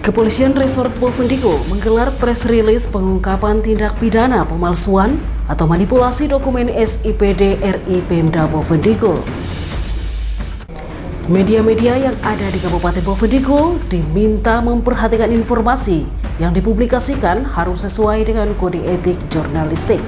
Kepolisian Resort Bovendigul menggelar press release pengungkapan tindak pidana pemalsuan atau manipulasi dokumen SIPD RI Pemda Bovendigul. Media-media yang ada di Kabupaten Bovendigul diminta memperhatikan informasi yang dipublikasikan harus sesuai dengan kode etik jurnalistik.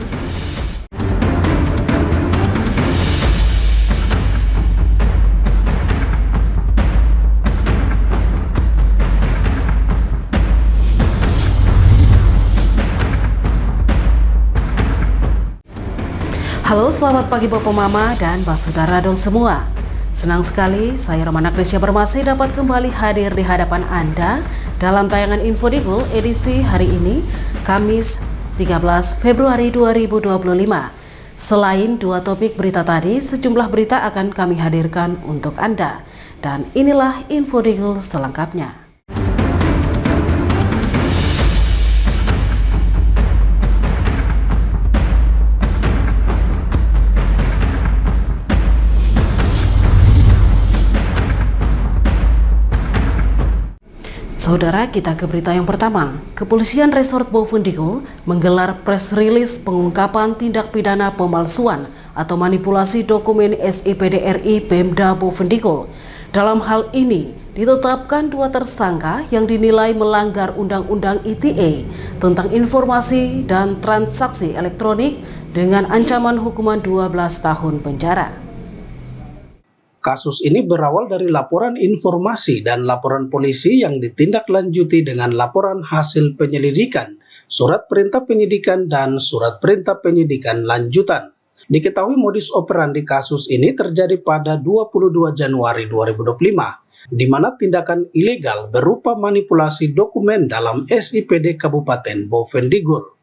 Halo, selamat pagi Bapak Mama dan Saudara dong semua. Senang sekali saya Romana Krisya Bermasi dapat kembali hadir di hadapan Anda dalam tayangan Infodigul edisi hari ini, Kamis 13 Februari 2025. Selain dua topik berita tadi, sejumlah berita akan kami hadirkan untuk Anda. Dan inilah Infodigul selengkapnya. Saudara, kita ke berita yang pertama. Kepolisian Resort Bovendigul menggelar press release pengungkapan tindak pidana pemalsuan atau manipulasi dokumen SIPD RI Pemda Bovendigul. Dalam hal ini, ditetapkan dua tersangka yang dinilai melanggar Undang-Undang ITE tentang informasi dan transaksi elektronik dengan ancaman hukuman 12 tahun penjara. Kasus ini berawal dari laporan informasi dan laporan polisi yang ditindaklanjuti dengan laporan hasil penyelidikan, surat perintah penyidikan, dan surat perintah penyidikan lanjutan. Diketahui modus operandi kasus ini terjadi pada 22 Januari 2025, di mana tindakan ilegal berupa manipulasi dokumen dalam SIPD Kabupaten Bovendigul.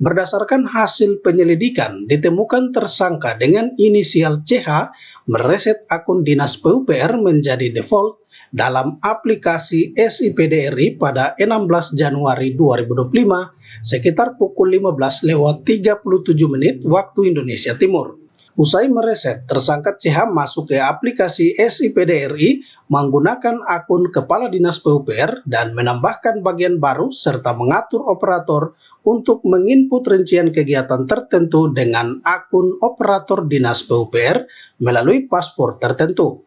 Berdasarkan hasil penyelidikan, ditemukan tersangka dengan inisial CH mereset akun Dinas PUPR menjadi default dalam aplikasi SIPD RI pada 16 Januari 2025 sekitar pukul 15:37 waktu Indonesia Timur. Usai mereset, tersangka CH masuk ke aplikasi SIPD RI menggunakan akun Kepala Dinas PUPR dan menambahkan bagian baru serta mengatur operator untuk menginput rincian kegiatan tertentu dengan akun operator Dinas PUPR melalui paspor tertentu.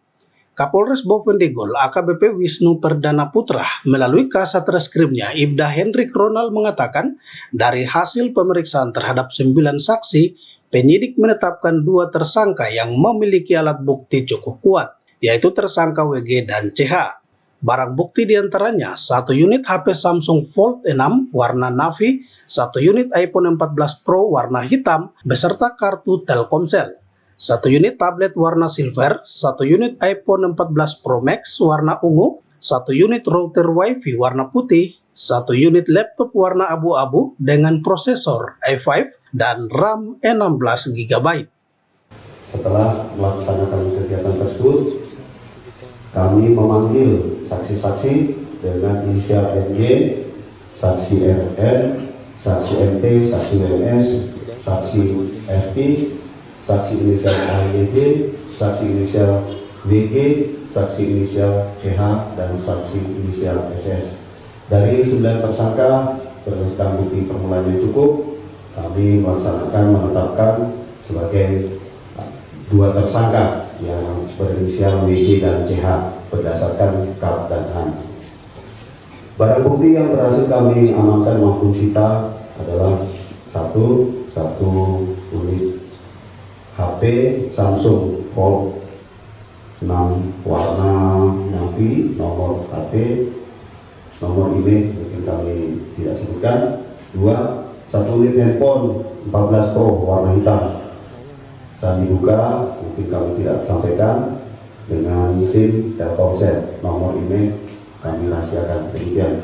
Kapolres Bovendigul AKBP Wisnu Perdana Putra melalui Kasat Reskrimnya Ibda Hendrik Ronald mengatakan dari hasil pemeriksaan terhadap 9 saksi, penyidik menetapkan dua tersangka yang memiliki alat bukti cukup kuat, yaitu tersangka WG dan CH. Barang bukti diantaranya 1 unit HP Samsung Fold 6 warna navy, 1 unit iPhone 14 Pro warna hitam beserta kartu Telkomsel, 1 unit tablet warna silver, 1 unit iPhone 14 Pro Max warna ungu, 1 unit router WiFi warna putih, 1 unit laptop warna abu-abu dengan prosesor i5 dan RAM 16 GB. Setelah melaksanakan kegiatan tersebut, kami memanggil saksi-saksi dengan inisial NY, saksi RN, saksi MT, saksi WNS, saksi FT, saksi inisial AYD, saksi inisial WG, saksi inisial CH, dan saksi inisial SS. Dari 9 tersangka berdasarkan bukti permulaan yang cukup, kami menetapkan sebagai dua tersangka yang berinisial WG dan CH berdasarkan KAP dan HAN. Barang bukti yang berhasil kami amankan maupun sita adalah satu unit HP Samsung Fold 6 warna navy, nomor HP, nomor email mungkin kami tidak sebutkan. 1 unit handphone 14 Pro warna hitam. Sandi buka mungkin kami tidak sampaikan, dengan SIM Telkomsel, nomor email kami rahasiakan. Demikian.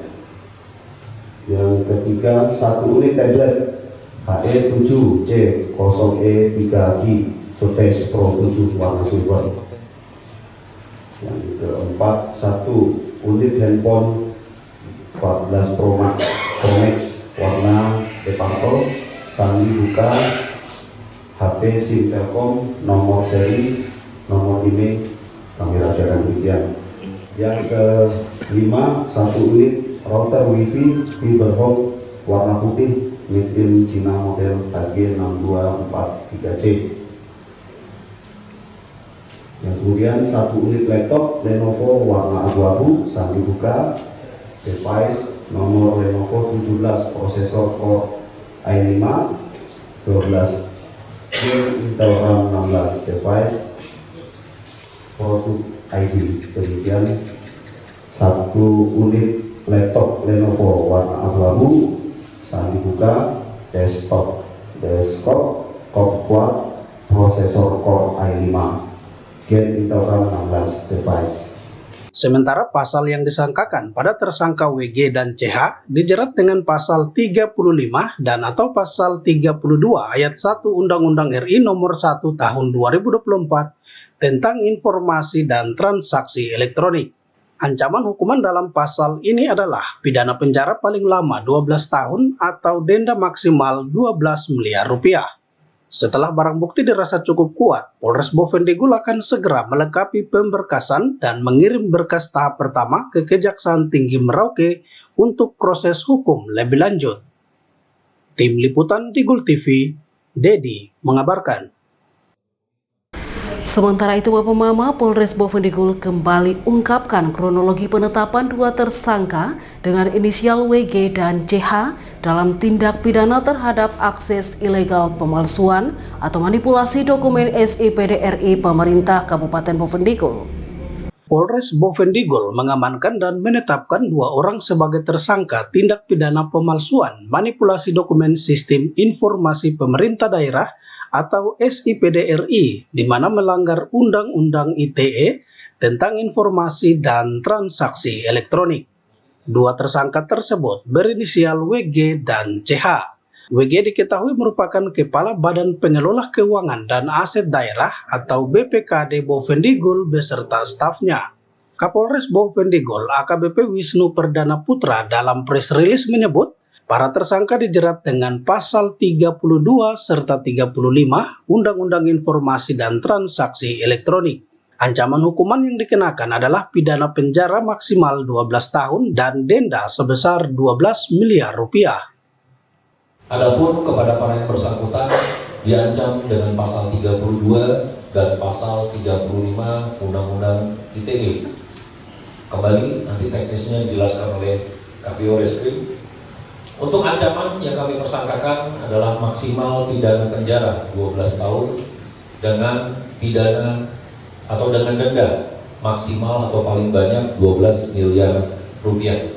Yang ketiga, 1 unit tablet HE7C0E3G Surface Pro 7 warna silver. Yang keempat, 1 unit handphone 14 Pro Max warna Epanto, sandi buka, HP SIM Telkom, nomor seri, nomor email kami rahasiakan. Demikian. Yang kelima, 1 unit router WiFi Fiberhome warna putih made in China model KG6243C. Yang kemudian 1 unit laptop Lenovo warna abu-abu saat dibuka, device nomor Lenovo 17, prosesor Core i5, 12 GB, Intel RAM 16, device produk ID. Kemudian 1 unit laptop Lenovo warna abu-abu saat dibuka, desktop quad, prosesor Core i5, Gen Intel RAM 16, device. Sementara pasal yang disangkakan pada tersangka WG dan CH dijerat dengan pasal 35 dan atau pasal 32 ayat 1 Undang-Undang RI nomor 1 tahun 2024 tentang informasi dan transaksi elektronik. Ancaman hukuman dalam pasal ini adalah pidana penjara paling lama 12 tahun atau denda maksimal 12 miliar rupiah. Setelah barang bukti dirasa cukup kuat, Polres Bovendigul akan segera melengkapi pemberkasan dan mengirim berkas tahap pertama ke Kejaksaan Tinggi Merauke untuk proses hukum lebih lanjut. Tim Liputan Digul TV, Dedi mengabarkan. Sementara itu, Bapak Mama Polres Bovendigul kembali ungkapkan kronologi penetapan 2 tersangka dengan inisial WG dan CH dalam tindak pidana terhadap akses ilegal pemalsuan atau manipulasi dokumen SIPD RI pemerintah Kabupaten Bovendigul. Polres Bovendigul mengamankan dan menetapkan 2 orang sebagai tersangka tindak pidana pemalsuan manipulasi dokumen sistem informasi pemerintah daerah atau SIPD RI, di mana melanggar Undang-Undang ITE tentang informasi dan transaksi elektronik. 2 tersangka tersebut berinisial WG dan CH. WG diketahui merupakan Kepala Badan Pengelola Keuangan dan Aset Daerah atau BPKD Bovendigul beserta stafnya. Kapolres Bovendigul AKBP Wisnu Perdana Putra dalam press release menyebut, para tersangka dijerat dengan pasal 32 serta 35 Undang-Undang Informasi dan Transaksi Elektronik. Ancaman hukuman yang dikenakan adalah pidana penjara maksimal 12 tahun dan denda sebesar 12 miliar rupiah. Adapun kepada para yang bersangkutan diancam dengan pasal 32 dan pasal 35 Undang-Undang ITE. Kembali nanti teknisnya dijelaskan oleh KPO Reskrim. Untuk ancaman yang kami persangkakan adalah maksimal pidana penjara 12 tahun dengan pidana atau dengan denda maksimal atau paling banyak 12 miliar rupiah.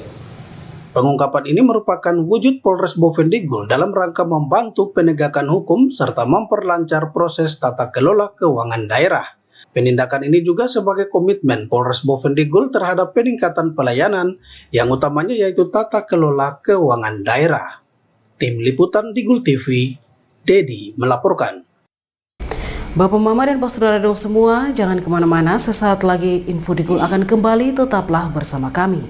Pengungkapan ini merupakan wujud Polres Bovendigul dalam rangka membantu penegakan hukum serta memperlancar proses tata kelola keuangan daerah. Penindakan ini juga sebagai komitmen Polres Bovendigul terhadap peningkatan pelayanan yang utamanya yaitu tata kelola keuangan daerah. Tim Liputan Digul TV, Dedi melaporkan. Bapak Mama dan Pak Saudara dong semua, jangan kemana-mana, sesaat lagi Info Digul akan kembali, tetaplah bersama kami.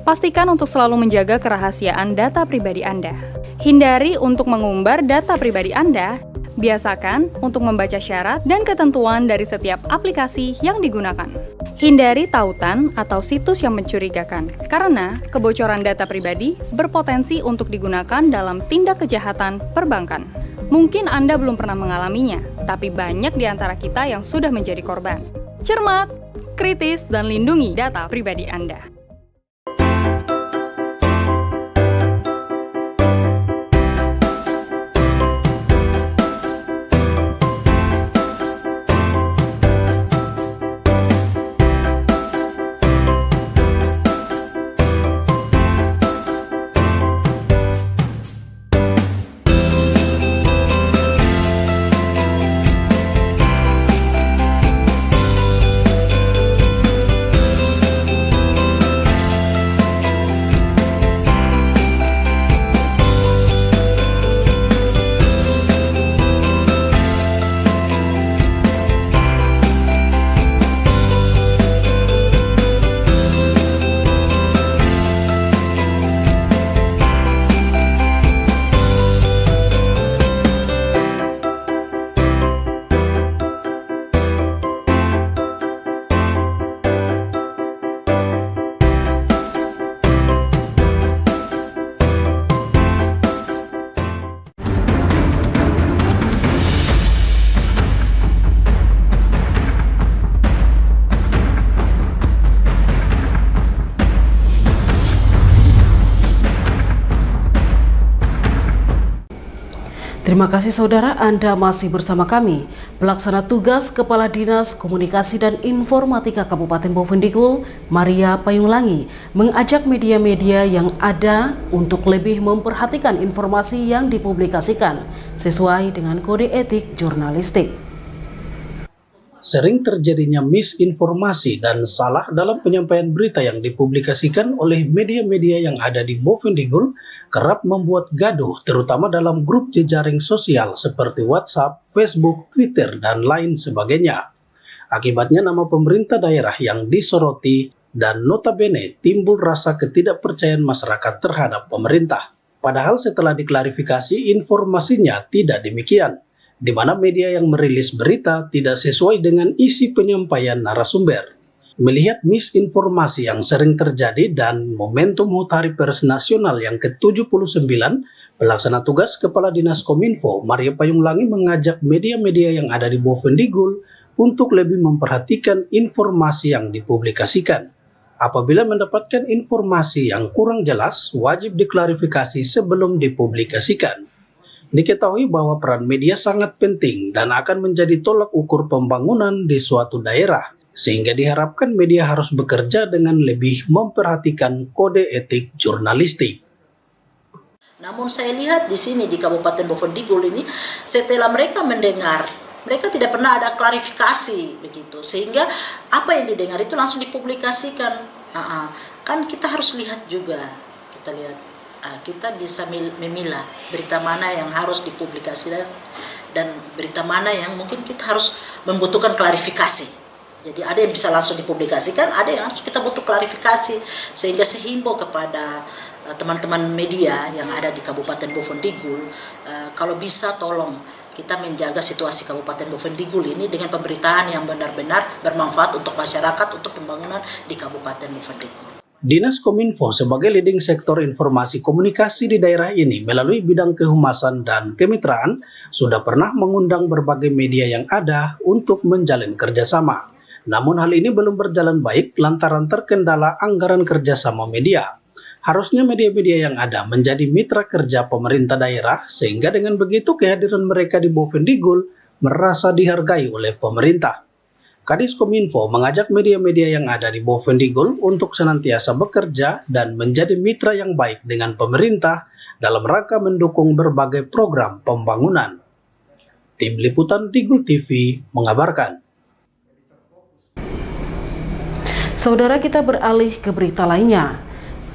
Pastikan untuk selalu menjaga kerahasiaan data pribadi Anda. Hindari untuk mengumbar data pribadi Anda. Biasakan untuk membaca syarat dan ketentuan dari setiap aplikasi yang digunakan. Hindari tautan atau situs yang mencurigakan, karena kebocoran data pribadi berpotensi untuk digunakan dalam tindak kejahatan perbankan. Mungkin Anda belum pernah mengalaminya, tapi banyak di antara kita yang sudah menjadi korban. Cermat, kritis, dan lindungi data pribadi Anda. Terima kasih saudara, Anda masih bersama kami. Pelaksana tugas Kepala Dinas Komunikasi dan Informatika Kabupaten Bovendigul, Maria Payunglangi, mengajak media-media yang ada untuk lebih memperhatikan informasi yang dipublikasikan sesuai dengan kode etik jurnalistik. Sering terjadinya misinformasi dan salah dalam penyampaian berita yang dipublikasikan oleh media-media yang ada di Bovendigul kerap membuat gaduh, terutama dalam grup jejaring sosial seperti WhatsApp, Facebook, Twitter, dan lain sebagainya. Akibatnya nama pemerintah daerah yang disoroti dan notabene timbul rasa ketidakpercayaan masyarakat terhadap pemerintah. Padahal setelah diklarifikasi informasinya tidak demikian, di mana media yang merilis berita tidak sesuai dengan isi penyampaian narasumber. Melihat misinformasi yang sering terjadi dan momentum HUT Hari Pers Nasional yang ke-79, Pelaksana Tugas Kepala Dinas Kominfo, Maria Payunglangi mengajak media-media yang ada di Bovendigul untuk lebih memperhatikan informasi yang dipublikasikan. Apabila mendapatkan informasi yang kurang jelas, wajib diklarifikasi sebelum dipublikasikan. Diketahui bahwa peran media sangat penting dan akan menjadi tolak ukur pembangunan di suatu daerah, sehingga diharapkan media harus bekerja dengan lebih memperhatikan kode etik jurnalistik. Namun saya lihat di sini di Kabupaten Bovendigul ini, setelah mereka mendengar, mereka tidak pernah ada klarifikasi begitu, sehingga apa yang didengar itu langsung dipublikasikan. Kan kita harus lihat juga, kita bisa memilah berita mana yang harus dipublikasikan dan berita mana yang mungkin kita harus membutuhkan klarifikasi. Jadi ada yang bisa langsung dipublikasikan, ada yang harus kita butuh klarifikasi, sehingga saya himbau kepada teman-teman media yang ada di Kabupaten Bovendigul, kalau bisa tolong kita menjaga situasi Kabupaten Bovendigul ini dengan pemberitaan yang benar-benar bermanfaat untuk masyarakat, untuk pembangunan di Kabupaten Bovendigul. Dinas Kominfo sebagai leading sektor informasi komunikasi di daerah ini melalui bidang kehumasan dan kemitraan sudah pernah mengundang berbagai media yang ada untuk menjalin kerjasama. Namun hal ini belum berjalan baik lantaran terkendala anggaran kerjasama media. Harusnya media-media yang ada menjadi mitra kerja pemerintah daerah, sehingga dengan begitu kehadiran mereka di Bovendigul merasa dihargai oleh pemerintah. Kadis Kominfo mengajak media-media yang ada di Bovendigul untuk senantiasa bekerja dan menjadi mitra yang baik dengan pemerintah dalam rangka mendukung berbagai program pembangunan. Tim Liputan Digul TV mengabarkan. Saudara, kita beralih ke berita lainnya.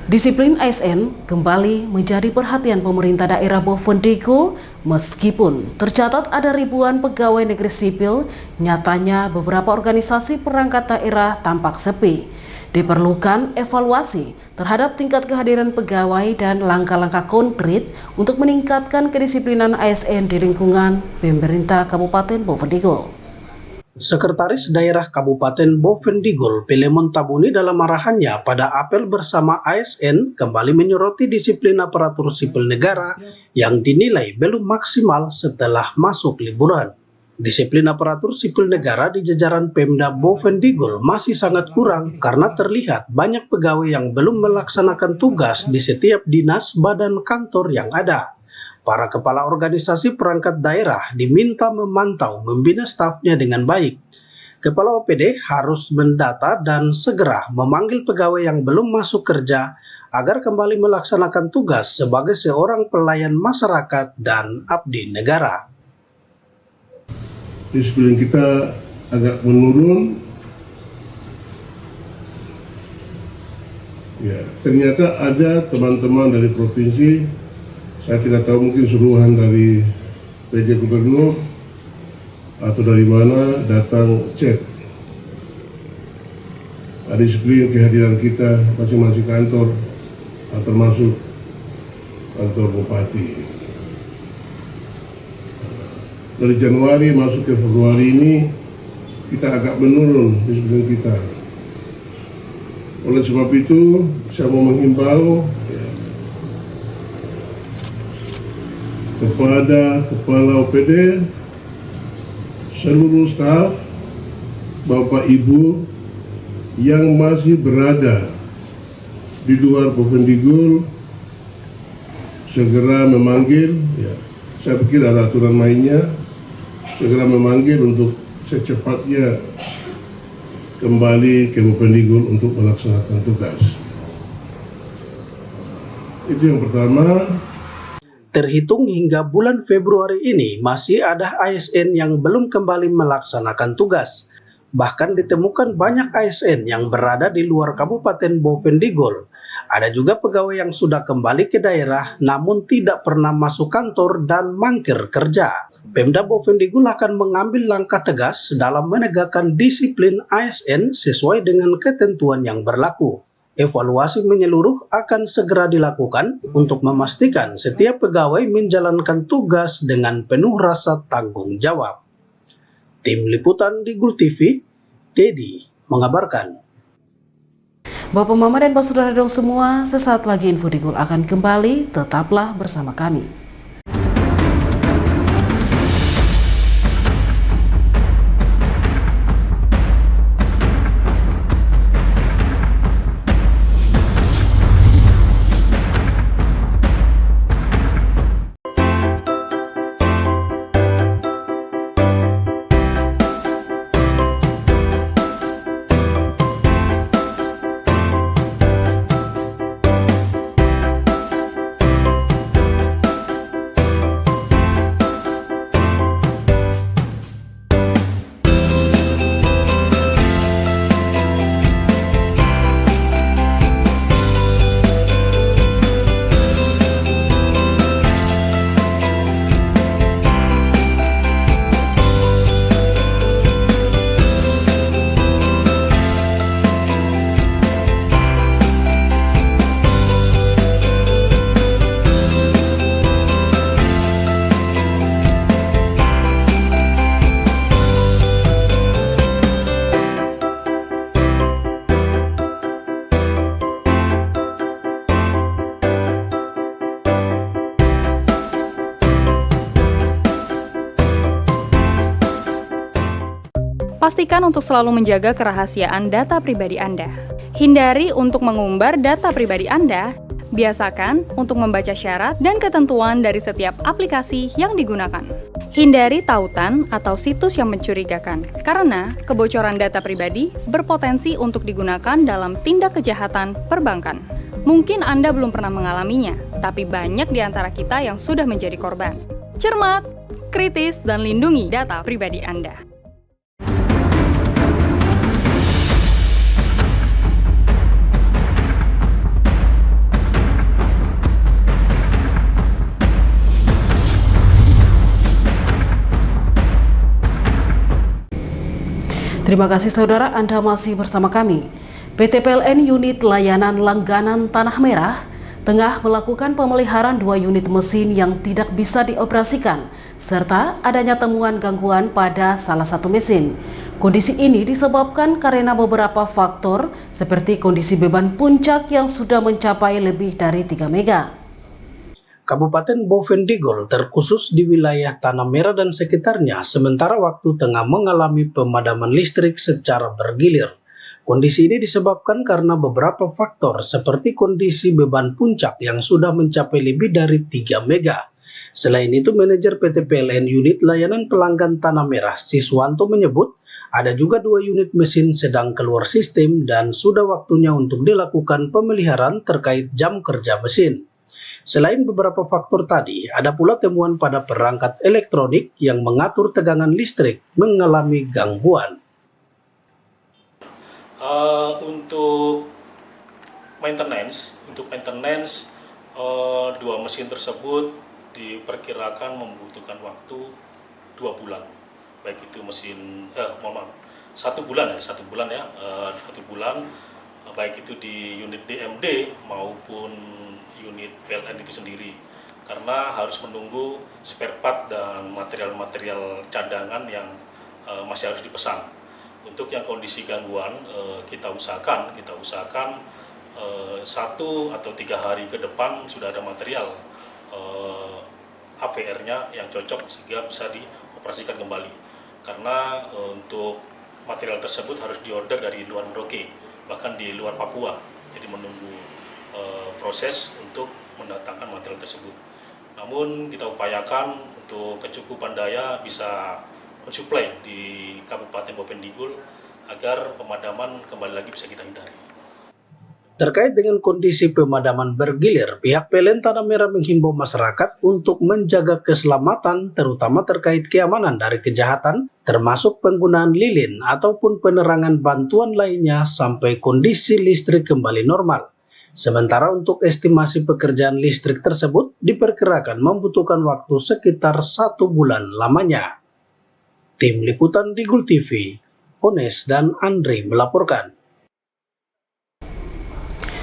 Disiplin ASN kembali menjadi perhatian pemerintah daerah Bovendigul meskipun tercatat ada ribuan pegawai negeri sipil, nyatanya beberapa organisasi perangkat daerah tampak sepi. Diperlukan evaluasi terhadap tingkat kehadiran pegawai dan langkah-langkah konkret untuk meningkatkan kedisiplinan ASN di lingkungan pemerintah Kabupaten Bovendigul. Sekretaris Daerah Kabupaten Bovendigul, Pilemon Tabuni dalam arahannya pada apel bersama ASN kembali menyoroti disiplin aparatur sipil negara yang dinilai belum maksimal setelah masuk liburan. Disiplin aparatur sipil negara di jajaran Pemda Bovendigul masih sangat kurang karena terlihat banyak pegawai yang belum melaksanakan tugas di setiap dinas badan kantor yang ada. Para kepala organisasi perangkat daerah diminta memantau membina stafnya dengan baik. Kepala OPD harus mendata dan segera memanggil pegawai yang belum masuk kerja agar kembali melaksanakan tugas sebagai seorang pelayan masyarakat dan abdi negara. Disiplin kita agak menurun. Ya, ternyata ada teman-teman dari provinsi, saya tidak tahu mungkin suruhan dari PJ Gubernur atau dari mana datang cek disiplin kehadiran kita masing-masing kantor, termasuk kantor bupati. Dari Januari masuk ke Februari ini kita agak menurun disiplin kita. Oleh sebab itu saya mau menghimbau kepada kepala OPD, seluruh staf, Bapak Ibu yang masih berada di luar Bovendigul segera memanggil saya pikir ada aturan mainnya, segera memanggil untuk secepatnya kembali ke Bovendigul untuk melaksanakan tugas. Itu yang pertama. Terhitung hingga bulan Februari ini masih ada ASN yang belum kembali melaksanakan tugas. Bahkan ditemukan banyak ASN yang berada di luar Kabupaten Bovendigul. Ada juga pegawai yang sudah kembali ke daerah namun tidak pernah masuk kantor dan mangkir kerja. Pemda Bovendigul akan mengambil langkah tegas dalam menegakkan disiplin ASN sesuai dengan ketentuan yang berlaku. Evaluasi menyeluruh akan segera dilakukan untuk memastikan setiap pegawai menjalankan tugas dengan penuh rasa tanggung jawab. Tim Liputan di Gul TV, Dedi mengabarkan. Bapak Mama dan Bapak Saudara dong semua, sesaat lagi Info di Gul akan kembali, tetaplah bersama kami. Pastikan untuk selalu menjaga kerahasiaan data pribadi Anda. Hindari untuk mengumbar data pribadi Anda. Biasakan untuk membaca syarat dan ketentuan dari setiap aplikasi yang digunakan. Hindari tautan atau situs yang mencurigakan, karena kebocoran data pribadi berpotensi untuk digunakan dalam tindak kejahatan perbankan. Mungkin Anda belum pernah mengalaminya, tapi banyak di antara kita yang sudah menjadi korban. Cermat, kritis, dan lindungi data pribadi Anda. Terima kasih saudara, Anda masih bersama kami. PT PLN Unit Layanan Langganan Tanah Merah tengah melakukan pemeliharaan 2 unit mesin yang tidak bisa dioperasikan, serta adanya temuan gangguan pada salah satu mesin. Kondisi ini disebabkan karena beberapa faktor seperti kondisi beban puncak yang sudah mencapai lebih dari 3 mega. Kabupaten Bovendigul terkhusus di wilayah Tanah Merah dan sekitarnya sementara waktu tengah mengalami pemadaman listrik secara bergilir. Kondisi ini disebabkan karena beberapa faktor seperti kondisi beban puncak yang sudah mencapai lebih dari 3 mega. Selain itu, manajer PT PLN Unit Layanan Pelanggan Tanah Merah, Siswanto menyebut ada juga 2 unit mesin sedang keluar sistem dan sudah waktunya untuk dilakukan pemeliharaan terkait jam kerja mesin. Selain beberapa faktor tadi, ada pula temuan pada perangkat elektronik yang mengatur tegangan listrik mengalami gangguan. Untuk maintenance, 2 mesin tersebut diperkirakan membutuhkan waktu 2 bulan. Baik itu mesin, 1 bulan ya, 1 bulan, baik itu di unit DMD maupun unit PLN itu sendiri, karena harus menunggu spare part dan material-material cadangan yang masih harus dipesan. Untuk yang kondisi gangguan, kita usahakan 1 atau 3 hari ke depan sudah ada material AVR-nya yang cocok sehingga bisa dioperasikan kembali. Karena untuk material tersebut harus diorder dari luar Merauke, bahkan di luar Papua. Jadi menunggu proses untuk mendatangkan material tersebut. Namun kita upayakan untuk kecukupan daya bisa mensuplai di Kabupaten Boven Digul agar pemadaman kembali lagi bisa kita hindari. Terkait dengan kondisi pemadaman bergilir, pihak PLN Tanah Merah menghimbau masyarakat untuk menjaga keselamatan, terutama terkait keamanan dari kejahatan, termasuk penggunaan lilin ataupun penerangan bantuan lainnya sampai kondisi listrik kembali normal. Sementara untuk estimasi pekerjaan listrik tersebut diperkirakan membutuhkan waktu sekitar 1 bulan lamanya. Tim Liputan Digul TV, Ones dan Andri melaporkan.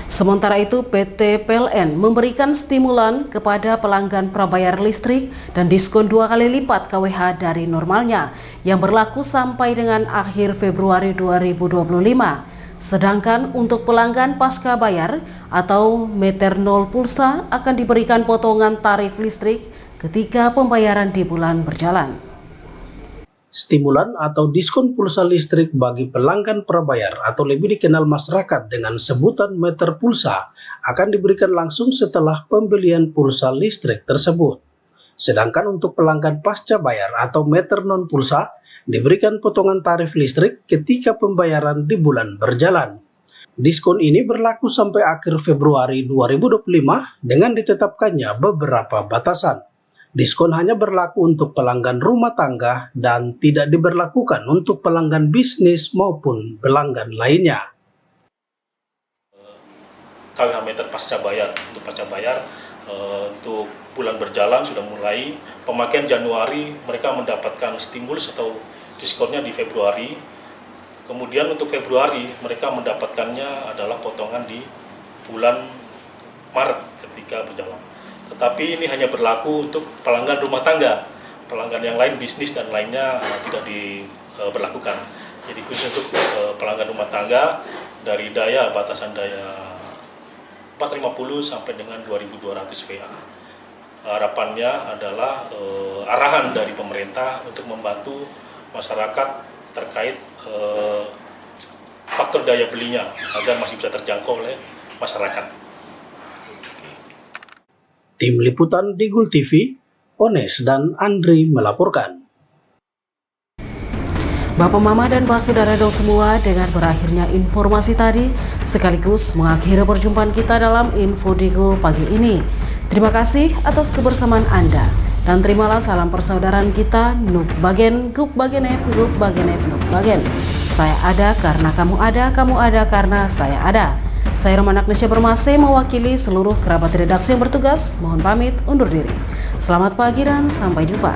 Sementara itu, PT PLN memberikan stimulan kepada pelanggan prabayar listrik dan diskon 2 kali lipat KWH dari normalnya yang berlaku sampai dengan akhir Februari 2025. Sedangkan untuk pelanggan pasca bayar atau meter nol pulsa akan diberikan potongan tarif listrik ketika pembayaran di bulan berjalan. Stimulan atau diskon pulsa listrik bagi pelanggan prabayar atau lebih dikenal masyarakat dengan sebutan meter pulsa akan diberikan langsung setelah pembelian pulsa listrik tersebut. Sedangkan untuk pelanggan pasca bayar atau meter non pulsa diberikan potongan tarif listrik ketika pembayaran di bulan berjalan. Diskon ini berlaku sampai akhir Februari 2025 dengan ditetapkannya beberapa batasan. Diskon hanya berlaku untuk pelanggan rumah tangga dan tidak diberlakukan untuk pelanggan bisnis maupun pelanggan lainnya. KWH meter pasca bayar, untuk bulan berjalan sudah mulai, pemakaian Januari mereka mendapatkan stimulus atau diskonnya di Februari. Kemudian untuk Februari mereka mendapatkannya adalah potongan di bulan Maret ketika berjalan. Tetapi ini hanya berlaku untuk pelanggan rumah tangga, pelanggan yang lain bisnis dan lainnya tidak diberlakukan. Jadi khusus untuk pelanggan rumah tangga dari batasan daya 450 sampai dengan 2200 VA. Harapannya adalah arahan dari pemerintah untuk membantu masyarakat terkait faktor daya belinya agar masih bisa terjangkau oleh masyarakat. Tim Liputan Digul TV, Ones dan Andri melaporkan. Bapak Mama dan Pak Saudara dong semua, dengan berakhirnya informasi tadi sekaligus mengakhiri perjumpaan kita dalam Info Digul pagi ini. Terima kasih atas kebersamaan Anda dan terimalah salam persaudaraan kita, Nuk Bagen, Guk Bagenep, Guk Bagenep, Nuk Bagen. Saya ada karena kamu ada karena saya ada. Saya Roman Agnesia Bermase mewakili seluruh kerabat redaksi yang bertugas. Mohon pamit undur diri. Selamat pagi dan sampai jumpa.